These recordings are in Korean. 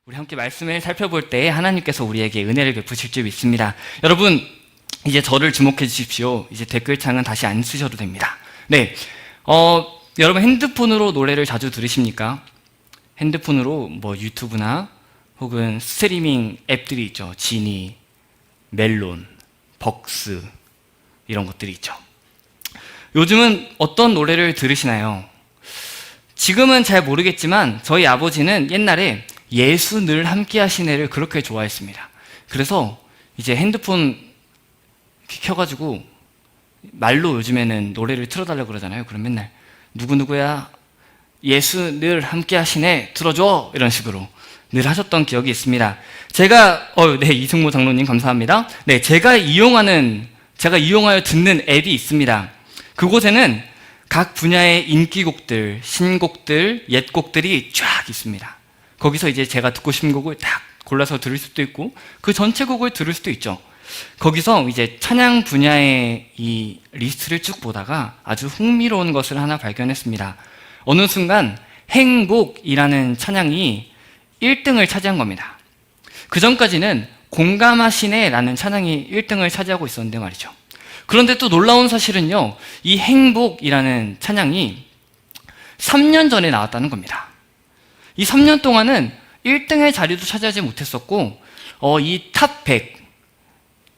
우리 함께 말씀을 살펴볼 때 하나님께서 우리에게 은혜를 베푸실 줄 믿습니다. 여러분, 이제 저를 주목해 주십시오. 이제 댓글창은 다시 안 쓰셔도 됩니다. 네, 여러분 핸드폰으로 노래를 자주 들으십니까? 핸드폰으로 뭐 유튜브나 혹은 스트리밍 앱들이 있죠. 지니, 멜론, 벅스 이런 것들이 있죠. 요즘은 어떤 노래를 들으시나요? 지금은 잘 모르겠지만 저희 아버지는 옛날에 예수 늘 함께 하시네를 그렇게 좋아했습니다. 그래서 이제 핸드폰 켜가지고 말로 요즘에는 노래를 틀어달라고 그러잖아요. 그럼 맨날 누구누구야 예수 늘 함께 하시네 틀어줘 이런 식으로 늘 하셨던 기억이 있습니다. 제가 네, 이승모 장로님 감사합니다. 네, 제가 이용하여 듣는 앱이 있습니다. 그곳에는 각 분야의 인기곡들, 신곡들, 옛곡들이 쫙 있습니다. 거기서 이제 제가 듣고 싶은 곡을 딱 골라서 들을 수도 있고 그 전체 곡을 들을 수도 있죠. 거기서 이제 찬양 분야의 이 리스트를 쭉 보다가 아주 흥미로운 것을 하나 발견했습니다. 어느 순간 행복이라는 찬양이 1등을 차지한 겁니다. 그 전까지는 공감하시네 라는 찬양이 1등을 차지하고 있었는데 말이죠. 그런데 또 놀라운 사실은요, 이 행복이라는 찬양이 3년 전에 나왔다는 겁니다. 이 3년 동안은 1등의 자리도 차지하지 못했었고 이 탑 100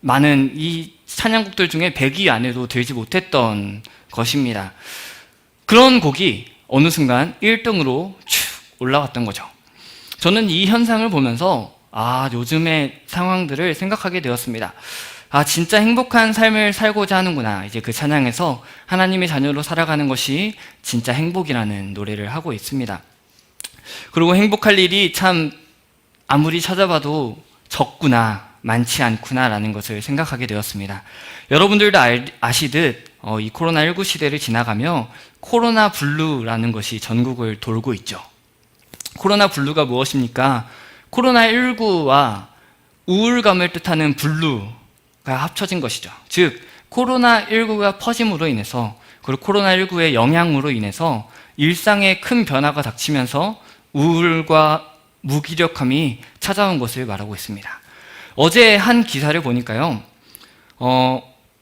많은 이 찬양곡들 중에 100위 안에도 들지 못했던 것입니다. 그런 곡이 어느 순간 1등으로 쭉 올라왔던 거죠. 저는 이 현상을 보면서 요즘의 상황들을 생각하게 되었습니다. 진짜 행복한 삶을 살고자 하는구나. 이제 그 찬양에서 하나님의 자녀로 살아가는 것이 진짜 행복이라는 노래를 하고 있습니다. 그리고 행복할 일이 참 아무리 찾아봐도 적구나, 많지 않구나 라는 것을 생각하게 되었습니다. 여러분들도 아시듯 이 코로나19 시대를 지나가며 코로나 블루라는 것이 전국을 돌고 있죠. 코로나 블루가 무엇입니까? 코로나19와 우울감을 뜻하는 블루가 합쳐진 것이죠. 즉 코로나19가 퍼짐으로 인해서 그리고 코로나19의 영향으로 인해서 일상에 큰 변화가 닥치면서 우울과 무기력함이 찾아온 것을 말하고 있습니다. 어제 한 기사를 보니까요,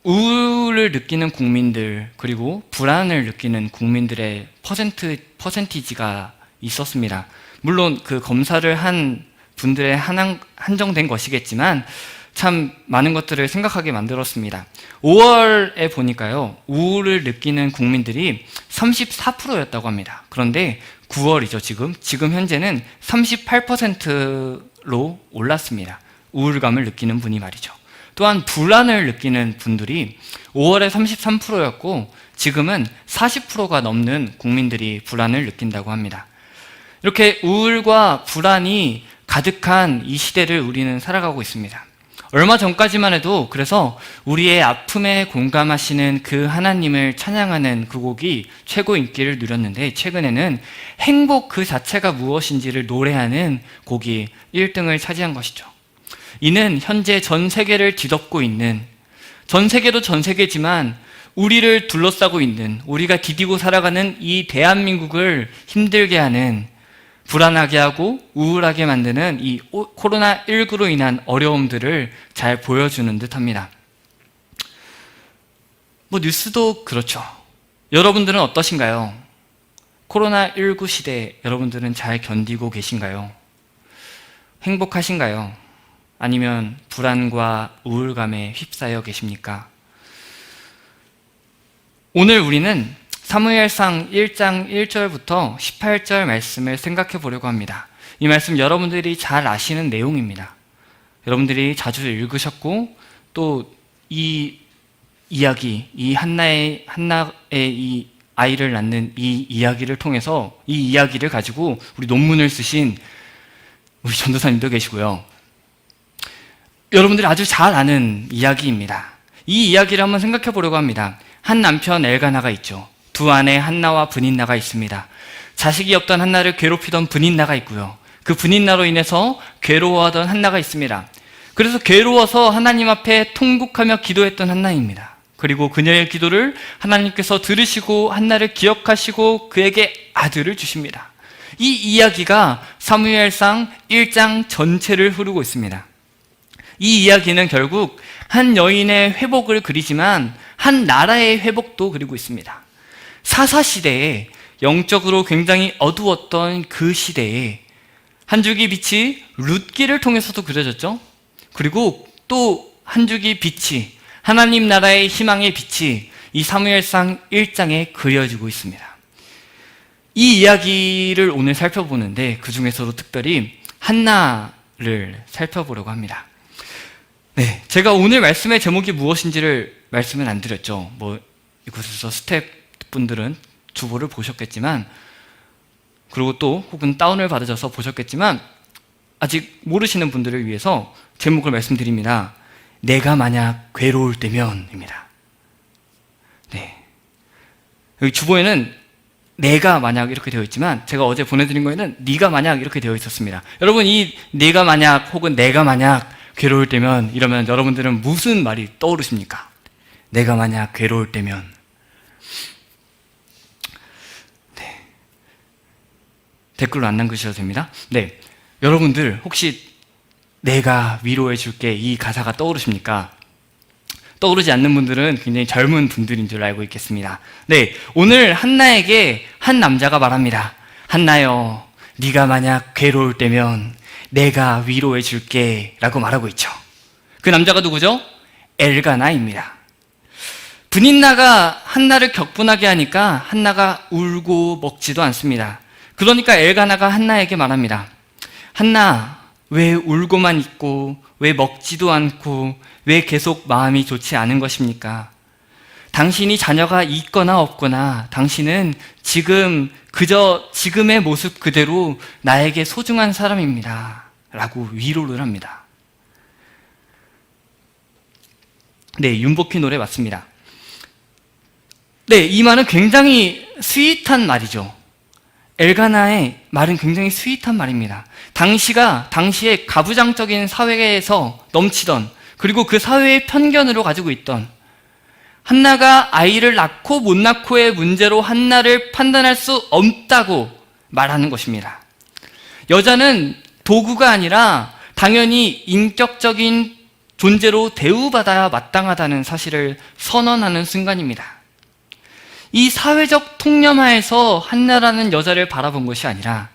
우울을 느끼는 국민들 그리고 불안을 느끼는 국민들의 퍼센티지가 있었습니다. 물론 그 검사를 한 분들의 한정된 것이겠지만 참 많은 것들을 생각하게 만들었습니다. 5월에 보니까요, 우울을 느끼는 국민들이 34%였다고 합니다. 그런데 9월이죠, 지금 현재는 38%로 올랐습니다. 우울감을 느끼는 분이 말이죠. 또한 불안을 느끼는 분들이 5월에 33%였고 지금은 40%가 넘는 국민들이 불안을 느낀다고 합니다. 이렇게 우울과 불안이 가득한 이 시대를 우리는 살아가고 있습니다. 얼마 전까지만 해도 그래서 우리의 아픔에 공감하시는 그 하나님을 찬양하는 그 곡이 최고 인기를 누렸는데 최근에는 행복 그 자체가 무엇인지를 노래하는 곡이 1등을 차지한 것이죠. 이는 현재 전 세계를 뒤덮고 있는, 전 세계도 전 세계지만 우리를 둘러싸고 있는, 우리가 디디고 살아가는 이 대한민국을 힘들게 하는, 불안하게 하고 우울하게 만드는 이 코로나19로 인한 어려움들을 잘 보여주는 듯합니다. 뉴스도 그렇죠. 여러분들은 어떠신가요? 코로나19 시대 여러분들은 잘 견디고 계신가요? 행복하신가요? 아니면 불안과 우울감에 휩싸여 계십니까? 오늘 우리는 사무엘상 1장 1절부터 18절 말씀을 생각해 보려고 합니다. 이 말씀 여러분들이 잘 아시는 내용입니다. 여러분들이 자주 읽으셨고 또 이 이야기, 이 한나의 이 아이를 낳는 이 이야기를 통해서 이 이야기를 가지고 우리 논문을 쓰신 우리 전도사님도 계시고요. 여러분들이 아주 잘 아는 이야기입니다. 이 이야기를 한번 생각해 보려고 합니다. 한 남편 엘가나가 있죠. 두 아내 한나와 브닌나가 있습니다. 자식이 없던 한나를 괴롭히던 브닌나가 있고요. 그 브닌나로 인해서 괴로워하던 한나가 있습니다. 그래서 괴로워서 하나님 앞에 통곡하며 기도했던 한나입니다. 그리고 그녀의 기도를 하나님께서 들으시고 한나를 기억하시고 그에게 아들을 주십니다. 이 이야기가 사무엘상 1장 전체를 흐르고 있습니다. 이 이야기는 결국 한 여인의 회복을 그리지만 한 나라의 회복도 그리고 있습니다. 사사시대에 영적으로 굉장히 어두웠던 그 시대에 한 줄기 빛이 룻기를 통해서도 그려졌죠. 그리고 또 한 줄기 빛이 하나님 나라의 희망의 빛이 이 사무엘상 1장에 그려지고 있습니다. 이 이야기를 오늘 살펴보는데 그 중에서도 특별히 한나를 살펴보려고 합니다. 네, 제가 오늘 말씀의 제목이 무엇인지를 말씀은 안 드렸죠. 이곳에서 스태프분들은 주보를 보셨겠지만, 그리고 또 혹은 다운을 받으셔서 보셨겠지만, 아직 모르시는 분들을 위해서 제목을 말씀드립니다. 내가 만약 괴로울 때면입니다. 네, 여기 주보에는 내가 만약 이렇게 되어 있지만 제가 어제 보내드린 거에는 네가 만약 이렇게 되어 있었습니다. 여러분, 이 네가 만약 혹은 내가 만약 괴로울 때면 이러면 여러분들은 무슨 말이 떠오르십니까? 내가 만약 괴로울 때면. 네, 댓글로 안 남기셔도 됩니다. 네, 여러분들 혹시 내가 위로해 줄게 이 가사가 떠오르십니까? 떠오르지 않는 분들은 굉장히 젊은 분들인 줄 알고 있겠습니다. 네, 오늘 한나에게 한 남자가 말합니다. 한나여, 네가 만약 괴로울 때면 내가 위로해 줄게 라고 말하고 있죠. 그 남자가 누구죠? 엘가나입니다. 브닌나가 한나를 격분하게 하니까 한나가 울고 먹지도 않습니다. 그러니까 엘가나가 한나에게 말합니다. 한나, 왜 울고만 있고 왜 먹지도 않고 왜 계속 마음이 좋지 않은 것입니까? 당신이 자녀가 있거나 없거나 당신은 지금 그저 지금의 모습 그대로 나에게 소중한 사람입니다 라고 위로를 합니다. 네, 윤복희 노래 맞습니다. 네, 이 말은 굉장히 스윗한 말이죠. 엘가나의 말은 굉장히 스윗한 말입니다. 당시의 가부장적인 사회에서 넘치던, 그리고 그 사회의 편견으로 가지고 있던, 한나가 아이를 낳고 못 낳고의 문제로 한나를 판단할 수 없다고 말하는 것입니다. 여자는 도구가 아니라 당연히 인격적인 존재로 대우받아야 마땅하다는 사실을 선언하는 순간입니다. 이 사회적 통념하에서 한나라는 여자를 바라본 것이 아니라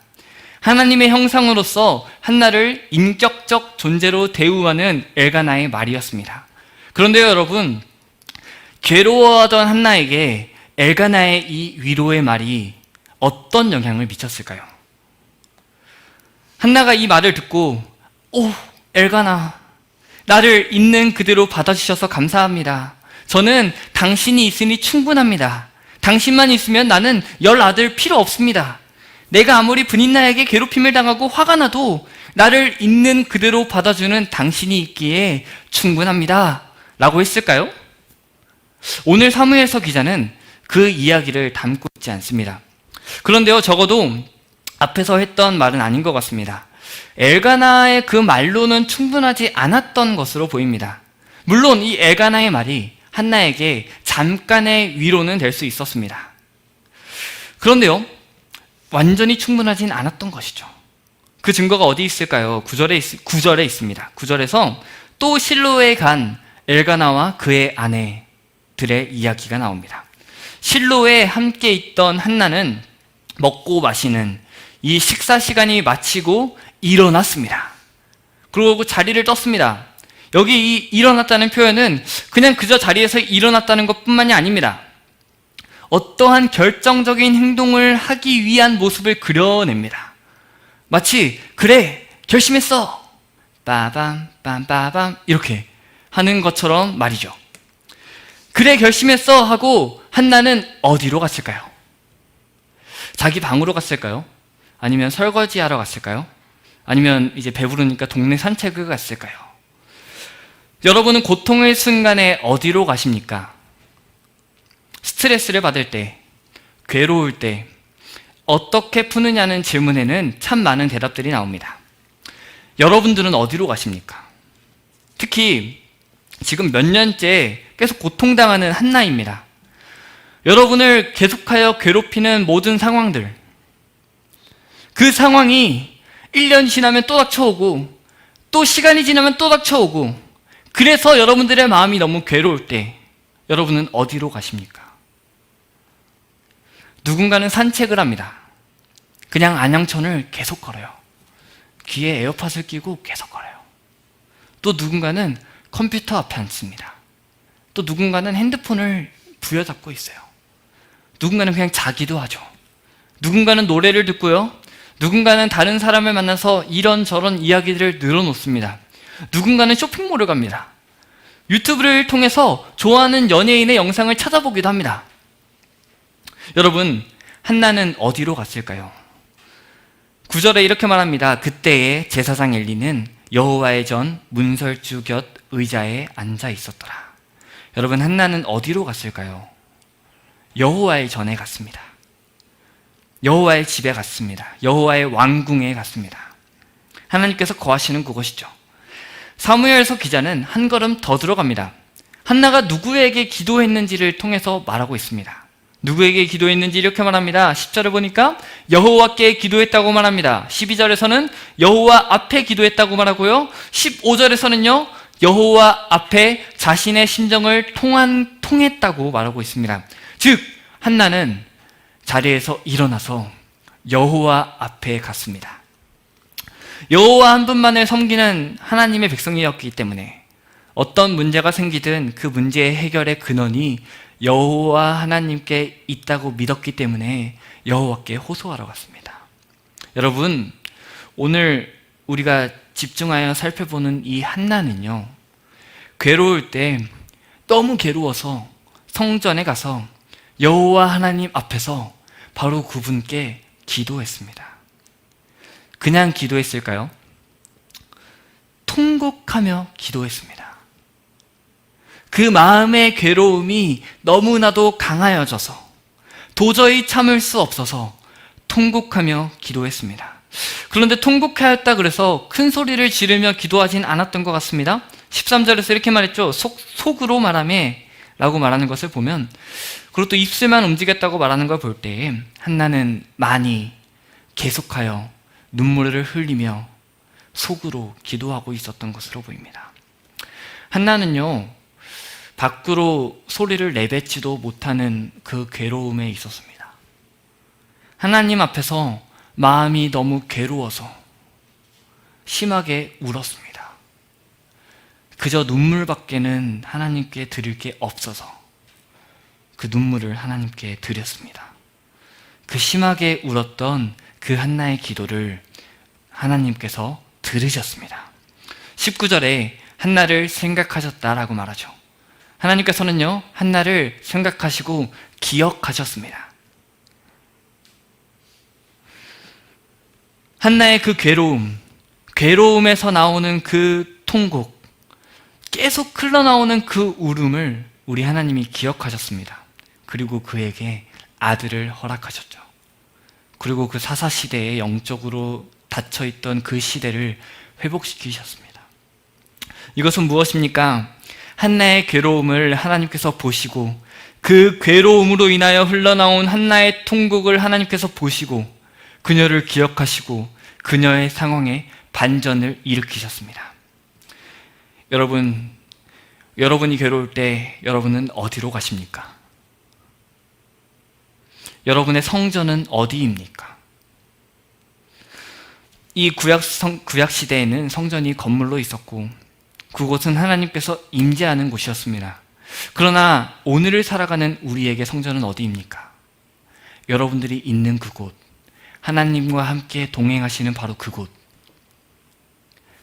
하나님의 형상으로서 한나를 인격적 존재로 대우하는 엘가나의 말이었습니다. 그런데요, 여러분, 괴로워하던 한나에게 엘가나의 이 위로의 말이 어떤 영향을 미쳤을까요? 한나가 이 말을 듣고, 오, 엘가나, 나를 있는 그대로 받아주셔서 감사합니다. 저는 당신이 있으니 충분합니다. 당신만 있으면 나는 10아들 필요 없습니다. 내가 아무리 브닌나에게 괴롭힘을 당하고 화가 나도 나를 있는 그대로 받아주는 당신이 있기에 충분합니다 라고 했을까요? 오늘 사무엘서 기자는 그 이야기를 담고 있지 않습니다. 그런데요, 적어도 앞에서 했던 말은 아닌 것 같습니다. 엘가나의 그 말로는 충분하지 않았던 것으로 보입니다. 물론 이 엘가나의 말이 한나에게 잠깐의 위로는 될 수 있었습니다. 그런데요, 완전히 충분하진 않았던 것이죠. 그 증거가 어디 있을까요? 9절에 있습니다. 9절에서 또 실로에 간 엘가나와 그의 아내들의 이야기가 나옵니다. 실로에 함께 있던 한나는 먹고 마시는 이 식사 시간이 마치고 일어났습니다. 그리고 자리를 떴습니다. 여기 이 일어났다는 표현은 그냥 그저 자리에서 일어났다는 것뿐만이 아닙니다. 어떠한 결정적인 행동을 하기 위한 모습을 그려냅니다. 마치 그래, 결심했어, 빠밤 빰빠밤 이렇게 하는 것처럼 말이죠. 그래, 결심했어 하고 한나는 어디로 갔을까요? 자기 방으로 갔을까요? 아니면 설거지하러 갔을까요? 아니면 이제 배부르니까 동네 산책을 갔을까요? 여러분은 고통의 순간에 어디로 가십니까? 스트레스를 받을 때, 괴로울 때 어떻게 푸느냐는 질문에는 참 많은 대답들이 나옵니다. 여러분들은 어디로 가십니까? 특히 지금 몇 년째 계속 고통당하는 한나입니다. 여러분을 계속하여 괴롭히는 모든 상황들, 그 상황이 1년 지나면 또 닥쳐오고 또 시간이 지나면 또 닥쳐오고, 그래서 여러분들의 마음이 너무 괴로울 때 여러분은 어디로 가십니까? 누군가는 산책을 합니다. 그냥 안양천을 계속 걸어요. 귀에 에어팟을 끼고 계속 걸어요. 또 누군가는 컴퓨터 앞에 앉습니다. 또 누군가는 핸드폰을 부여잡고 있어요. 누군가는 그냥 자기도 하죠. 누군가는 노래를 듣고요. 누군가는 다른 사람을 만나서 이런저런 이야기들을 늘어놓습니다. 누군가는 쇼핑몰을 갑니다. 유튜브를 통해서 좋아하는 연예인의 영상을 찾아보기도 합니다. 여러분, 한나는 어디로 갔을까요? 9절에 이렇게 말합니다. 그때에 제사장 엘리는 여호와의 전 문설주 곁 의자에 앉아 있었더라. 여러분, 한나는 어디로 갔을까요? 여호와의 전에 갔습니다. 여호와의 집에 갔습니다. 여호와의 왕궁에 갔습니다. 하나님께서 거하시는 그곳이죠. 사무엘서 기자는 한 걸음 더 들어갑니다. 한나가 누구에게 기도했는지를 통해서 말하고 있습니다. 누구에게 기도했는지 이렇게 말합니다. 10절을 보니까 여호와께 기도했다고 말합니다. 12절에서는 여호와 앞에 기도했다고 말하고요. 15절에서는요, 여호와 앞에 자신의 심정을 통했다고 말하고 있습니다. 즉, 한나는 자리에서 일어나서 여호와 앞에 갔습니다. 여호와 한 분만을 섬기는 하나님의 백성이었기 때문에 어떤 문제가 생기든 그 문제의 해결의 근원이 여호와 하나님께 있다고 믿었기 때문에 여호와께 호소하러 갔습니다. 여러분, 오늘 우리가 집중하여 살펴보는 이 한나는요, 괴로울 때 너무 괴로워서 성전에 가서 여호와 하나님 앞에서 바로 그분께 기도했습니다. 그냥 기도했을까요? 통곡하며 기도했습니다. 그 마음의 괴로움이 너무나도 강하여져서 도저히 참을 수 없어서 통곡하며 기도했습니다. 그런데 통곡하였다 그래서 큰 소리를 지르며 기도하진 않았던 것 같습니다. 13절에서 이렇게 말했죠. 속으로 말하매 라고 말하는 것을 보면, 그리고 또 입술만 움직였다고 말하는 걸 볼 때 한나는 많이 계속하여 눈물을 흘리며 속으로 기도하고 있었던 것으로 보입니다. 한나는요, 밖으로 소리를 내뱉지도 못하는 그 괴로움에 있었습니다. 하나님 앞에서 마음이 너무 괴로워서 심하게 울었습니다. 그저 눈물밖에는 하나님께 드릴 게 없어서 그 눈물을 하나님께 드렸습니다. 그 심하게 울었던 그 한나의 기도를 하나님께서 들으셨습니다. 19절에 한나를 생각하셨다라고 말하죠. 하나님께서는요, 한나를 생각하시고 기억하셨습니다. 한나의 그 괴로움에서 나오는 그 통곡, 계속 흘러나오는 그 울음을 우리 하나님이 기억하셨습니다. 그리고 그에게 아들을 허락하셨죠. 그리고 그 사사시대에 영적으로 닫혀있던 그 시대를 회복시키셨습니다. 이것은 무엇입니까? 한나의 괴로움을 하나님께서 보시고, 그 괴로움으로 인하여 흘러나온 한나의 통곡을 하나님께서 보시고 그녀를 기억하시고 그녀의 상황에 반전을 일으키셨습니다. 여러분이 괴로울 때 여러분은 어디로 가십니까? 여러분의 성전은 어디입니까? 이 구약 시대에는 성전이 건물로 있었고 그곳은 하나님께서 임재하는 곳이었습니다. 그러나 오늘을 살아가는 우리에게 성전은 어디입니까? 여러분들이 있는 그곳, 하나님과 함께 동행하시는 바로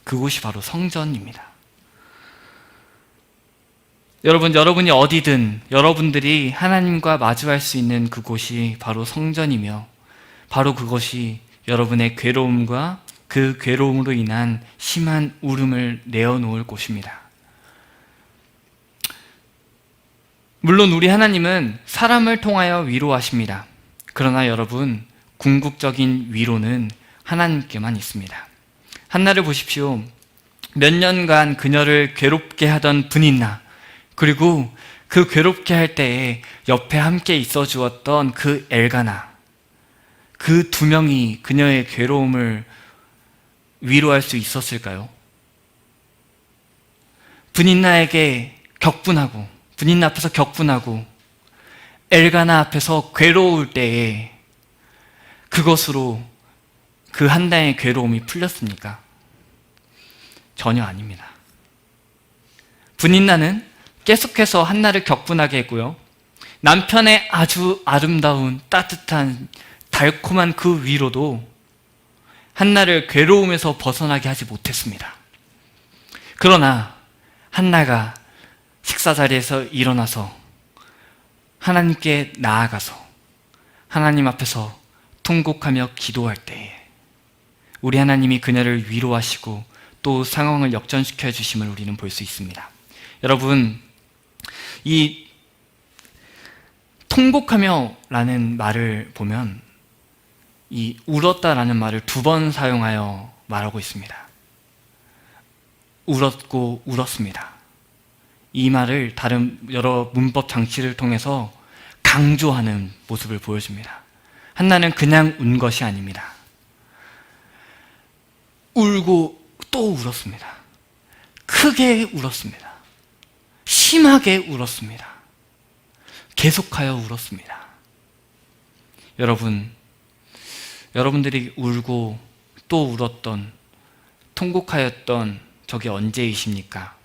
그곳이 바로 성전입니다. 여러분이 어디든 여러분들이 하나님과 마주할 수 있는 그곳이 바로 성전이며, 바로 그것이 여러분의 괴로움과 그 괴로움으로 인한 심한 울음을 내어놓을 곳입니다. 물론 우리 하나님은 사람을 통하여 위로하십니다. 그러나 여러분, 궁극적인 위로는 하나님께만 있습니다. 한나를 보십시오. 몇 년간 그녀를 괴롭게 하던 분인나, 그리고 그 괴롭게 할 때에 옆에 함께 있어 주었던 그 엘가나, 그 두 명이 그녀의 괴로움을 위로할 수 있었을까요? 브닌나에게 격분하고, 브닌나 앞에서 격분하고 엘가나 앞에서 괴로울 때에 그것으로 그 한나의 괴로움이 풀렸습니까? 전혀 아닙니다. 브닌나는 계속해서 한나를 격분하게 했고요. 남편의 아주 아름다운 따뜻한 달콤한 그 위로도 한나를 괴로움에서 벗어나게 하지 못했습니다. 그러나 한나가 식사 자리에서 일어나서 하나님께 나아가서 하나님 앞에서 통곡하며 기도할 때에 우리 하나님이 그녀를 위로하시고 또 상황을 역전시켜 주심을 우리는 볼 수 있습니다. 여러분, 이 통곡하며 라는 말을 보면 이 울었다라는 말을 두 번 사용하여 말하고 있습니다. 울었고 울었습니다. 이 말을 다른 여러 문법 장치를 통해서 강조하는 모습을 보여줍니다. 한나는 그냥 운 것이 아닙니다. 울고 또 울었습니다. 크게 울었습니다. 심하게 울었습니다. 계속하여 울었습니다. 여러분들이 울고 또 울었던, 통곡하였던 적이 언제이십니까?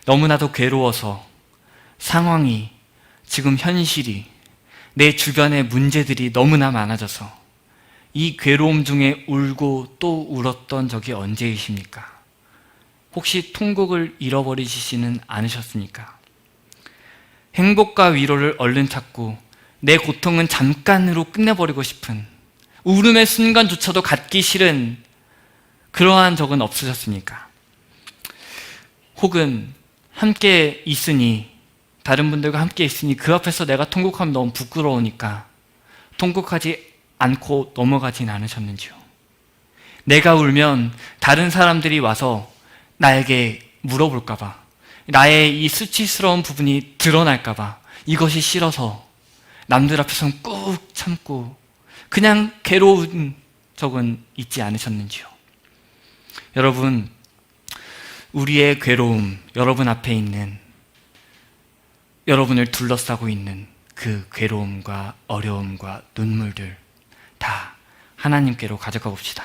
너무나도 괴로워서 상황이, 지금 현실이, 내 주변의 문제들이 너무나 많아져서 이 괴로움 중에 울고 또 울었던 적이 언제이십니까? 혹시 통곡을 잃어버리시지는 않으셨습니까? 행복과 위로를 얼른 찾고 내 고통은 잠깐으로 끝내버리고 싶은, 울음의 순간조차도 갖기 싫은 그러한 적은 없으셨습니까? 혹은 함께 있으니, 다른 분들과 함께 있으니 그 앞에서 내가 통곡하면 너무 부끄러우니까 통곡하지 않고 넘어가진 않으셨는지요? 내가 울면 다른 사람들이 와서 나에게 물어볼까봐, 나의 이 수치스러운 부분이 드러날까봐 이것이 싫어서 남들 앞에서는 꾹 참고 그냥 괴로운 적은 있지 않으셨는지요? 여러분, 우리의 괴로움, 여러분 앞에 있는, 여러분을 둘러싸고 있는 그 괴로움과 어려움과 눈물들 다 하나님께로 가져가 봅시다.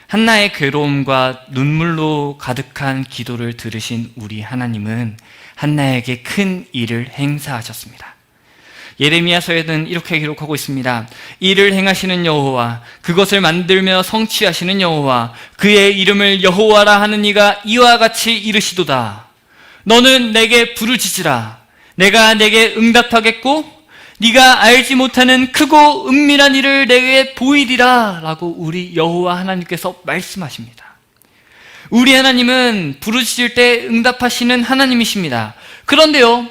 한나의 괴로움과 눈물로 가득한 기도를 들으신 우리 하나님은 한나에게 큰 일을 행사하셨습니다. 예레미야서에는 이렇게 기록하고 있습니다. 이를 행하시는 여호와, 그것을 만들며 성취하시는 여호와, 그의 이름을 여호와라 하는 이가 이와 같이 이르시도다. 너는 내게 부르짖으라. 내가 내게 응답하겠고 네가 알지 못하는 크고 은밀한 일을 내게 보이리라 라고 우리 여호와 하나님께서 말씀하십니다. 우리 하나님은 부르짖을 때 응답하시는 하나님이십니다. 그런데요,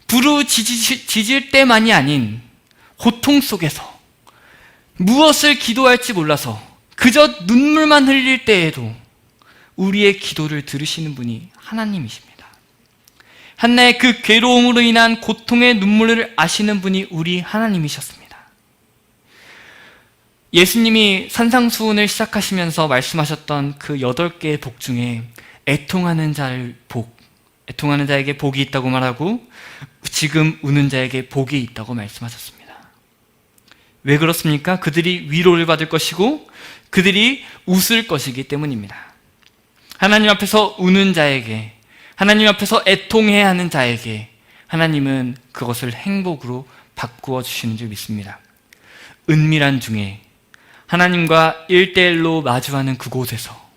부르짖을 때만이 아닌 고통 속에서 무엇을 기도할지 몰라서 그저 눈물만 흘릴 때에도 우리의 기도를 들으시는 분이 하나님이십니다. 한나의 그 괴로움으로 인한 고통의 눈물을 아시는 분이 우리 하나님이셨습니다. 예수님이 산상수훈을 시작하시면서 말씀하셨던 그 8개의 복 중에 애통하는 자에게 복이 있다고 말하고 지금 우는 자에게 복이 있다고 말씀하셨습니다. 왜 그렇습니까? 그들이 위로를 받을 것이고 그들이 웃을 것이기 때문입니다. 하나님 앞에서 우는 자에게, 하나님 앞에서 애통해야 하는 자에게 하나님은 그것을 행복으로 바꾸어 주시는 줄 믿습니다. 은밀한 중에 하나님과 1대1로 마주하는 그곳에서,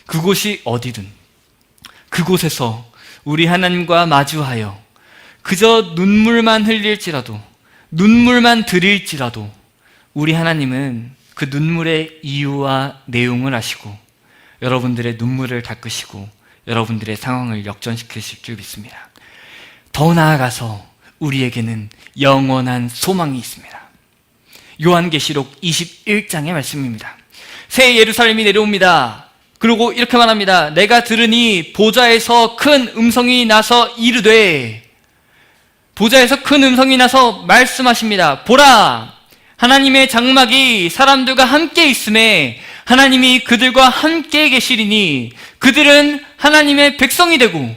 그곳이 어디든 그곳에서 우리 하나님과 마주하여 그저 눈물만 흘릴지라도, 눈물만 드릴지라도 우리 하나님은 그 눈물의 이유와 내용을 아시고 여러분들의 눈물을 닦으시고 여러분들의 상황을 역전시키실 줄 믿습니다. 더 나아가서 우리에게는 영원한 소망이 있습니다. 요한계시록 21장의 말씀입니다. 새 예루살렘이 내려옵니다. 그리고 이렇게 말합니다. 내가 들으니 보좌에서 큰 음성이 나서 이르되, 보좌에서 큰 음성이 나서 말씀하십니다. 보라, 하나님의 장막이 사람들과 함께 있음에 하나님이 그들과 함께 계시리니 그들은 하나님의 백성이 되고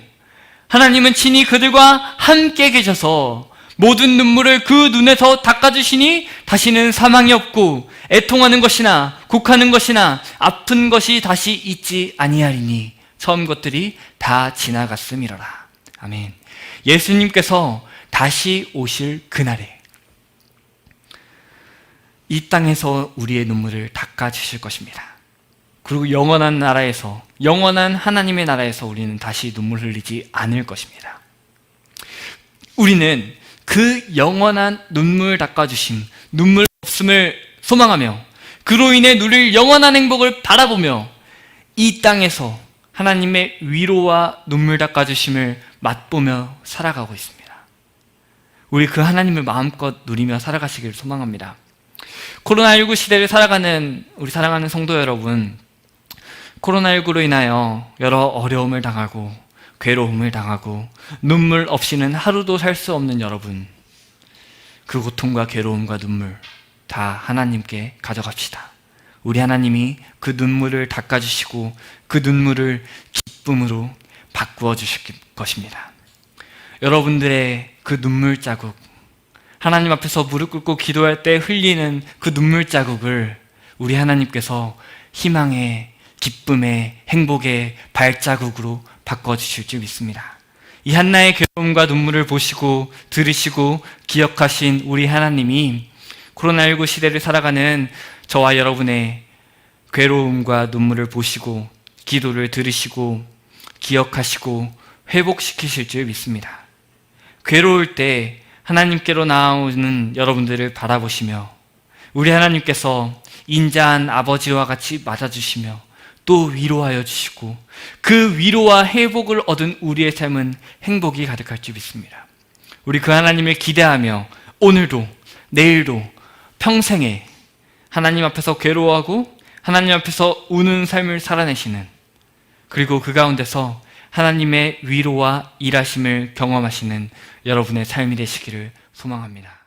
하나님은 친히 그들과 함께 계셔서 모든 눈물을 그 눈에서 닦아주시니 다시는 사망이 없고 애통하는 것이나 곡하는 것이나 아픈 것이 다시 있지 아니하리니 처음 것들이 다 지나갔음이로라. 아멘. 예수님께서 다시 오실 그날에 이 땅에서 우리의 눈물을 닦아주실 것입니다. 그리고 영원한 나라에서, 영원한 하나님의 나라에서 우리는 다시 눈물 흘리지 않을 것입니다. 우리는 그 영원한 눈물 닦아주심, 눈물 없음을 소망하며 그로 인해 누릴 영원한 행복을 바라보며 이 땅에서 하나님의 위로와 눈물 닦아주심을 맛보며 살아가고 있습니다. 우리 그 하나님을 마음껏 누리며 살아가시기를 소망합니다. 코로나19 시대를 살아가는 우리 사랑하는 성도 여러분, 코로나19로 인하여 여러 어려움을 당하고 괴로움을 당하고 눈물 없이는 하루도 살 수 없는 여러분, 그 고통과 괴로움과 눈물 다 하나님께 가져갑시다. 우리 하나님이 그 눈물을 닦아주시고 그 눈물을 기쁨으로 바꾸어 주실 것입니다. 여러분들의 그 눈물 자국, 하나님 앞에서 무릎 꿇고 기도할 때 흘리는 그 눈물 자국을 우리 하나님께서 희망의, 기쁨의, 행복의 발자국으로 바꿔주실 줄 믿습니다. 이 한나의 괴로움과 눈물을 보시고 들으시고 기억하신 우리 하나님이 코로나19 시대를 살아가는 저와 여러분의 괴로움과 눈물을 보시고 기도를 들으시고 기억하시고 회복시키실 줄 믿습니다. 괴로울 때 하나님께로 나오는 여러분들을 바라보시며 우리 하나님께서 인자한 아버지와 같이 맞아주시며 또 위로하여 주시고 그 위로와 회복을 얻은 우리의 삶은 행복이 가득할 줄 믿습니다. 우리 그 하나님을 기대하며 오늘도 내일도 평생에 하나님 앞에서 괴로워하고 하나님 앞에서 우는 삶을 살아내시는, 그리고 그 가운데서 하나님의 위로와 일하심을 경험하시는 여러분의 삶이 되시기를 소망합니다.